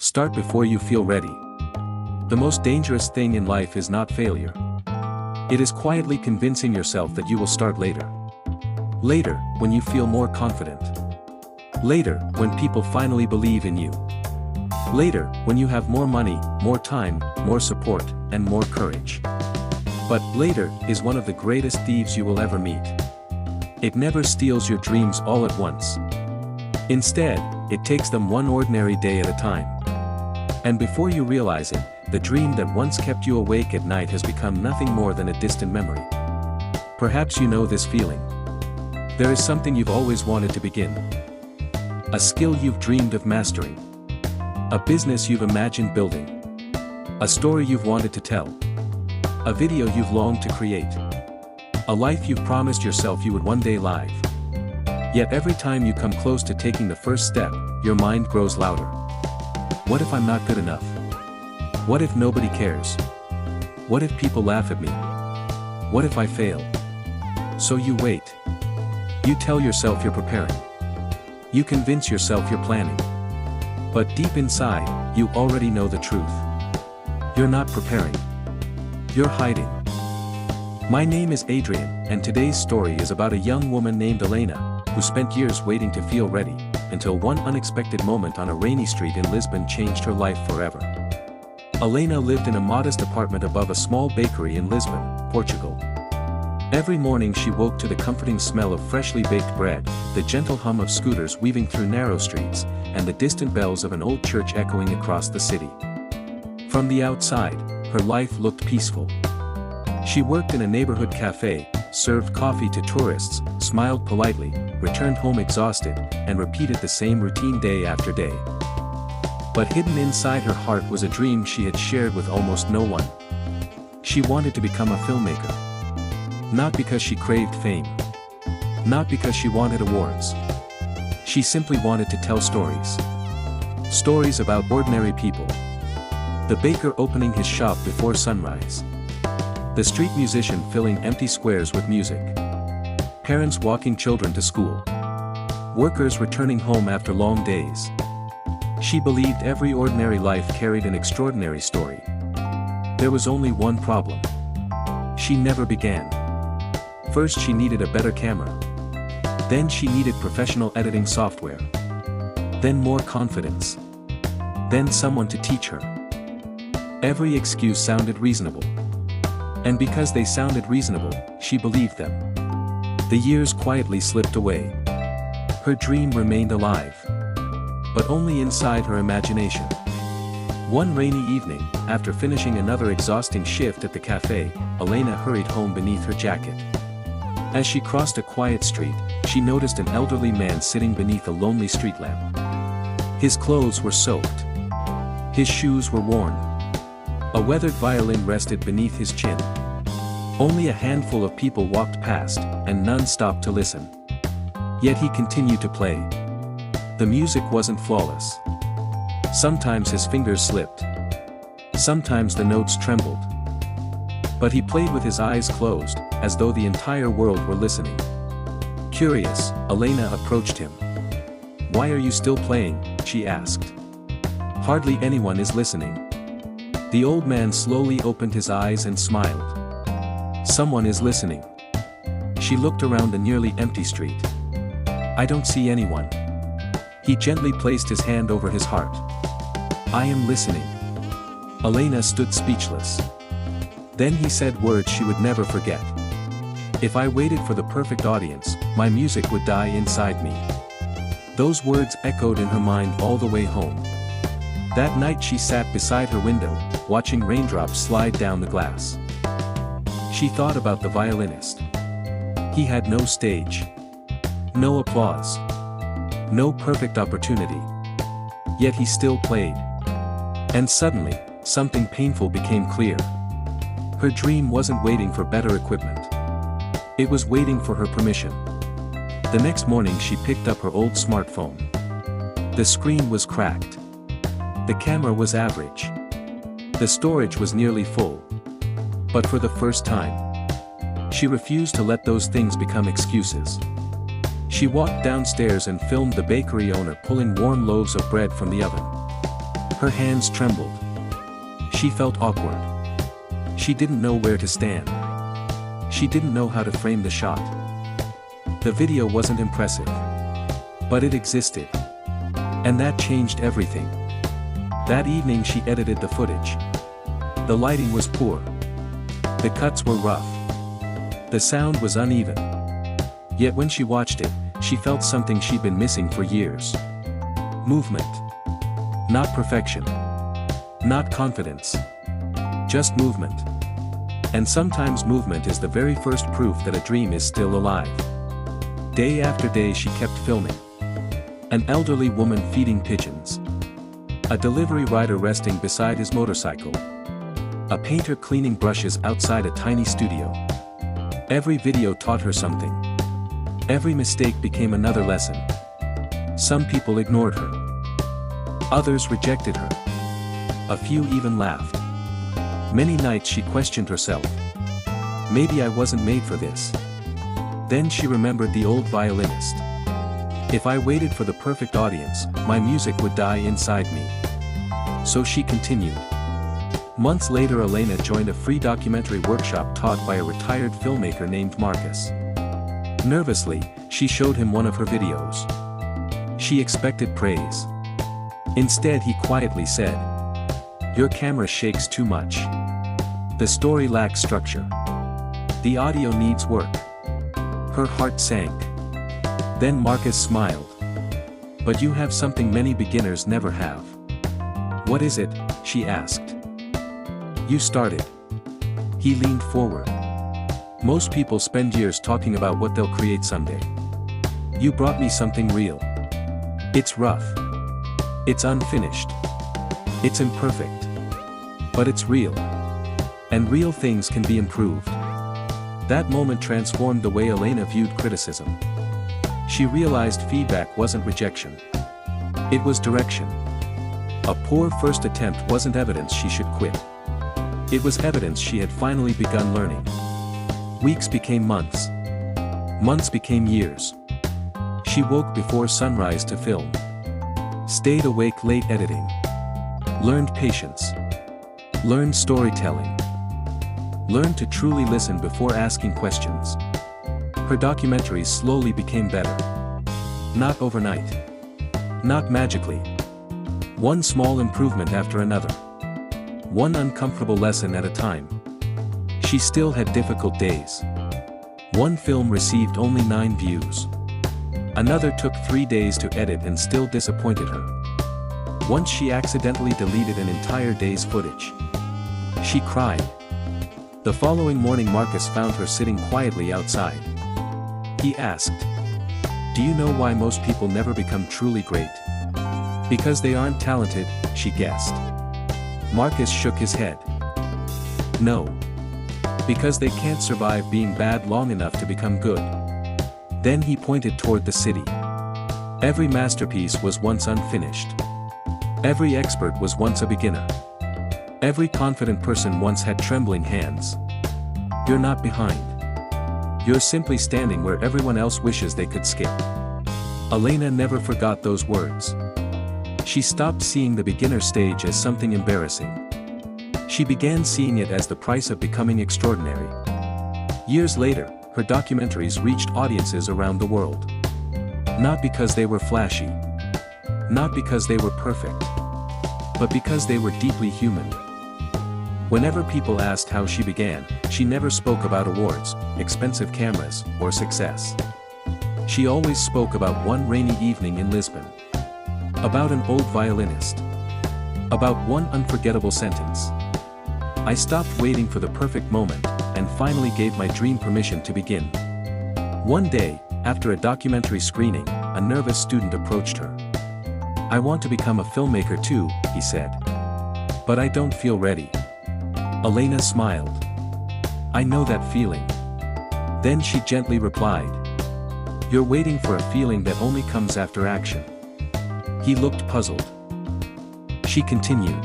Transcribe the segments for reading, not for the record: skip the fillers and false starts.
Start before you feel ready. The most dangerous thing in life is not failure. It is quietly convincing yourself that you will start later. Later, when you feel more confident. Later, when people finally believe in you. Later, when you have more money, more time, more support, and more courage. But later is one of the greatest thieves you will ever meet. It never steals your dreams all at once. Instead, it takes them one ordinary day at a time. And before you realize it, the dream that once kept you awake at night has become nothing more than a distant memory. Perhaps you know this feeling. There is something you've always wanted to begin. A skill you've dreamed of mastering. A business you've imagined building. A story you've wanted to tell. A video you've longed to create. A life you've promised yourself you would one day live. Yet every time you come close to taking the first step, your mind grows louder. What if I'm not good enough? What if nobody cares? What if people laugh at me? What if I fail? So you wait. You tell yourself you're preparing. You convince yourself you're planning. But deep inside, you already know the truth. You're not preparing. You're hiding. My name is Adrian, and today's story is about a young woman named Elena, who spent years waiting to feel ready, until one unexpected moment on a rainy street in Lisbon changed her life forever. Elena lived in a modest apartment above a small bakery in Lisbon, Portugal. Every morning she woke to the comforting smell of freshly baked bread, the gentle hum of scooters weaving through narrow streets, and the distant bells of an old church echoing across the city. From the outside, her life looked peaceful. She worked in a neighborhood cafe, served coffee to tourists, smiled politely, returned home exhausted, and repeated the same routine day after day. But hidden inside her heart was a dream she had shared with almost no one. She wanted to become a filmmaker. Not because she craved fame. Not because she wanted awards. She simply wanted to tell stories. Stories about ordinary people. The baker opening his shop before sunrise. The street musician filling empty squares with music. Parents walking children to school. Workers returning home after long days. She believed every ordinary life carried an extraordinary story. There was only one problem. She never began. First she needed a better camera. Then she needed professional editing software. Then more confidence. Then someone to teach her. Every excuse sounded reasonable. And because they sounded reasonable, she believed them. The years quietly slipped away. Her dream remained alive. But only inside her imagination. One rainy evening, after finishing another exhausting shift at the cafe, Elena hurried home beneath her jacket. As she crossed a quiet street, she noticed an elderly man sitting beneath a lonely street lamp. His clothes were soaked. His shoes were worn. A weathered violin rested beneath his chin. Only a handful of people walked past, and none stopped to listen. Yet he continued to play. The music wasn't flawless. Sometimes his fingers slipped. Sometimes the notes trembled. But he played with his eyes closed, as though the entire world were listening. Curious, Elena approached him. "Why are you still playing?" she asked. "Hardly anyone is listening." The old man slowly opened his eyes and smiled. "Someone is listening." She looked around the nearly empty street. "I don't see anyone." He gently placed his hand over his heart. "I am listening." Elena stood speechless. Then he said words she would never forget. "If I waited for the perfect audience, my music would die inside me." Those words echoed in her mind all the way home. That night she sat beside her window, watching raindrops slide down the glass. She thought about the violinist. He had no stage. No applause. No perfect opportunity. Yet he still played. And suddenly, something painful became clear. Her dream wasn't waiting for better equipment. It was waiting for her permission. The next morning she picked up her old smartphone. The screen was cracked. The camera was average. The storage was nearly full. But for the first time, she refused to let those things become excuses. She walked downstairs and filmed the bakery owner pulling warm loaves of bread from the oven. Her hands trembled. She felt awkward. She didn't know where to stand. She didn't know how to frame the shot. The video wasn't impressive. But it existed. And that changed everything. That evening she edited the footage. The lighting was poor. The cuts were rough. The sound was uneven. Yet when she watched it, she felt something she'd been missing for years. Movement. Not perfection. Not confidence. Just movement. And sometimes movement is the very first proof that a dream is still alive. Day after day she kept filming. An elderly woman feeding pigeons. A delivery rider resting beside his motorcycle. A painter cleaning brushes outside a tiny studio. Every video taught her something. Every mistake became another lesson. Some people ignored her. Others rejected her. A few even laughed. Many nights she questioned herself. Maybe I wasn't made for this. Then she remembered the old violinist. If I waited for the perfect audience, my music would die inside me. So she continued. Months later Elena joined a free documentary workshop taught by a retired filmmaker named Marcus. Nervously, she showed him one of her videos. She expected praise. Instead he quietly said, "Your camera shakes too much. The story lacks structure. The audio needs work." Her heart sank. Then Marcus smiled. "But you have something many beginners never have." "What is it?" she asked. "You started." He leaned forward. "Most people spend years talking about what they'll create someday. You brought me something real. It's rough. It's unfinished. It's imperfect. But it's real. And real things can be improved." That moment transformed the way Elena viewed criticism. She realized feedback wasn't rejection. It was direction. A poor first attempt wasn't evidence she should quit. It was evidence she had finally begun learning. Weeks became months. Months became years. She woke before sunrise to film. Stayed awake late editing. Learned patience. Learned storytelling. Learned to truly listen before asking questions. Her documentaries slowly became better. Not overnight. Not magically. One small improvement after another. One uncomfortable lesson at a time. She still had difficult days. One film received only 9 views. Another took 3 days to edit and still disappointed her. Once she accidentally deleted an entire day's footage. She cried. The following morning Marcus found her sitting quietly outside. He asked, "Do you know why most people never become truly great?" "Because they aren't talented," she guessed. Marcus shook his head. "No. Because they can't survive being bad long enough to become good." Then he pointed toward the city. Every masterpiece was once unfinished. Every expert was once a beginner. Every confident person once had trembling hands. You're not behind. You're simply standing where everyone else wishes they could skip. Elena never forgot those words. She stopped seeing the beginner stage as something embarrassing. She began seeing it as the price of becoming extraordinary. Years later, her documentaries reached audiences around the world. Not because they were flashy. Not because they were perfect. But because they were deeply human. Whenever people asked how she began, she never spoke about awards, expensive cameras, or success. She always spoke about one rainy evening in Lisbon. About an old violinist. About one unforgettable sentence. "I stopped waiting for the perfect moment, and finally gave my dream permission to begin." One day, after a documentary screening, a nervous student approached her. "I want to become a filmmaker too," he said. "But I don't feel ready." Elena smiled. "I know that feeling." Then she gently replied. "You're waiting for a feeling that only comes after action." He looked puzzled. She continued.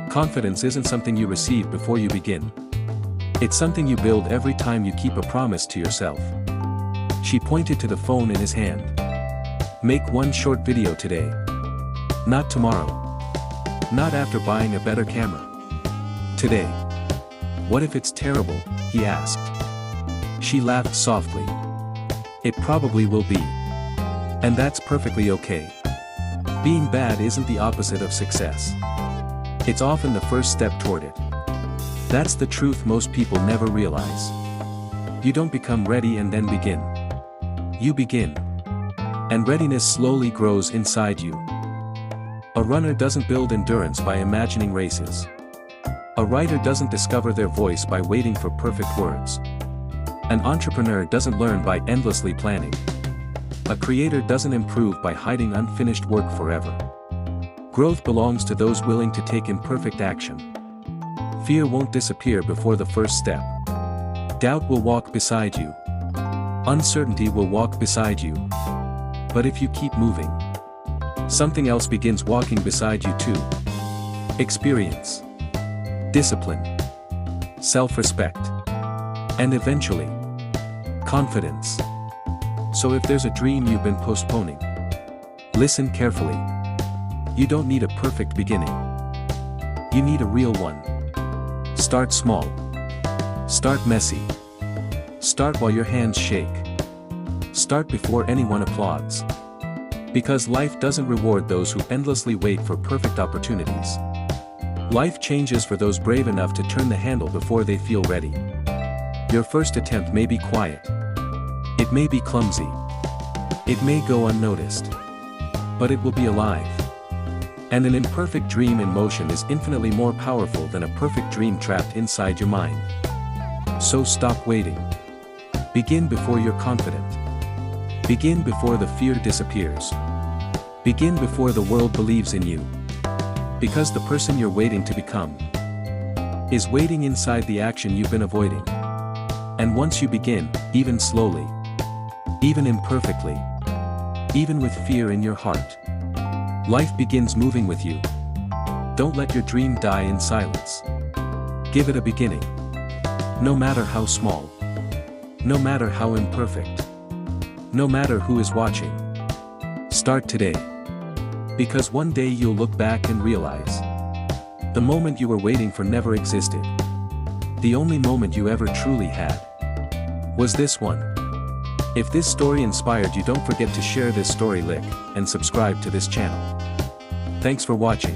"Confidence isn't something you receive before you begin. It's something you build every time you keep a promise to yourself." She pointed to the phone in his hand. "Make one short video today. Not tomorrow. Not after buying a better camera. Today. What if it's terrible, he asked. She laughed softly. It probably will be. And that's perfectly okay. Being bad isn't the opposite of success. It's often the first step toward it. That's the truth most people never realize. You don't become ready and then begin. You begin. And readiness slowly grows inside you. A runner doesn't build endurance by imagining races. A writer doesn't discover their voice by waiting for perfect words. An entrepreneur doesn't learn by endlessly planning. A creator doesn't improve by hiding unfinished work forever. Growth belongs to those willing to take imperfect action. Fear won't disappear before the first step. Doubt will walk beside you. Uncertainty will walk beside you. But if you keep moving, something else begins walking beside you too. Experience, discipline, self-respect, and eventually, confidence. So if there's a dream you've been postponing, listen carefully. You don't need a perfect beginning. You need a real one. Start small. Start messy. Start while your hands shake. Start before anyone applauds. Because life doesn't reward those who endlessly wait for perfect opportunities. Life changes for those brave enough to turn the handle before they feel ready. Your first attempt may be quiet. It may be clumsy. It may go unnoticed. But it will be alive. And an imperfect dream in motion is infinitely more powerful than a perfect dream trapped inside your mind. So stop waiting. Begin before you're confident. Begin before the fear disappears. Begin before the world believes in you. Because the person you're waiting to become is waiting inside the action you've been avoiding. And once you begin, even slowly, even imperfectly, even with fear in your heart, life begins moving with you. Don't let your dream die in silence. Give it a beginning. No matter how small. No matter how imperfect. No matter who is watching. Start today. Because one day you'll look back and realize the moment you were waiting for never existed. The only moment you ever truly had was this one. If this story inspired you, don't forget to share this story, like, and subscribe to this channel. Thanks for watching.